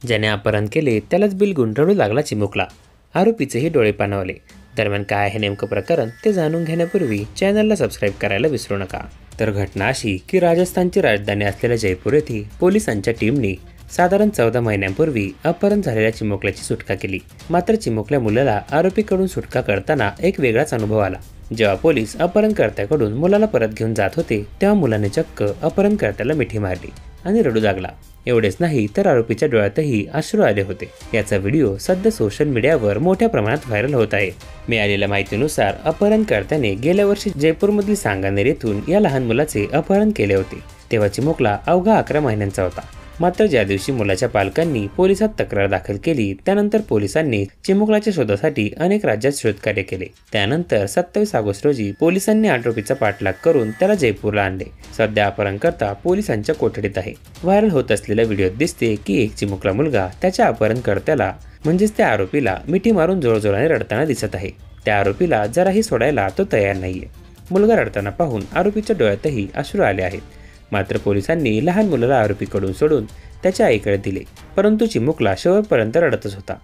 ज्याने अपहरण केले त्यालाच बिल गुंडळू लागला चिमुकला. आरोपीचेही डोळे पाणावले. दरम्यान काय आहे नेमकं प्रकरण ते जाणून घेण्यापूर्वी चॅनलला सबस्क्राईब करायला विसरू नका. तर घटना अशी की राजस्थानची राजधानी असलेल्या जयपूर येथे पोलिसांच्या टीमने साधारण 14 महिन्यांपूर्वी अपहरण झालेल्या चिमुकल्याची सुटका केली. मात्र चिमुकल्या मुलाला आरोपीकडून सुटका करताना एक वेगळाच अनुभव आला. जेव्हा पोलीस अपहरणकर्त्याकडून मुलाला परत घेऊन जात होते तेव्हा मुलाने चक्क अपहरणकर्त्याला मिठी मारली आणि रडू लागला. एवढेच नाही तर आरोपीच्या डोळ्यातही अश्रू आले होते. याचा व्हिडिओ सध्या सोशल मीडियावर मोठ्या प्रमाणात व्हायरल होत आहे. मिळालेल्या माहितीनुसार अपहरणकर्त्याने गेल्या वर्षी जयपूरमधील सांगानेर येथून या लहान मुलाचे अपहरण केले होते. तेव्हा चिमुकला अवघा 11 महिन्यांचा होता. मात्र ज्या दिवशी मुलाच्या पालकांनी पोलिसात तक्रार दाखल केली त्यानंतर पोलिसांनी चिमुकल्याच्या शोधासाठी अनेक राज्यात शोधकार्य केले. त्यानंतर 27 ऑगस्ट रोजी पोलिसांनी आरोपीचा पाठलाग करून त्याला जयपूरला आणले. सध्या अपहरणकर्ता पोलिसांच्या कोठडीत आहे. व्हायरल होत असलेल्या व्हिडिओत दिसते की एक चिमुकला मुलगा त्याच्या अपहरणकर्त्याला म्हणजेच त्या आरोपीला मिठी मारून जोरजोराने रडताना दिसत आहे. त्या आरोपीला जराही सोडायला तो तयार नाहीये. मुलगा रडताना पाहून आरोपीच्या डोळ्यातही अश्रू आले आहेत. मात्र पोलिसांनी लहान मुलाला आरोपीकडून सोडून त्याच्या आईकडे दिले, परंतु चिमुकला शेवटपर्यंत रडतच होता.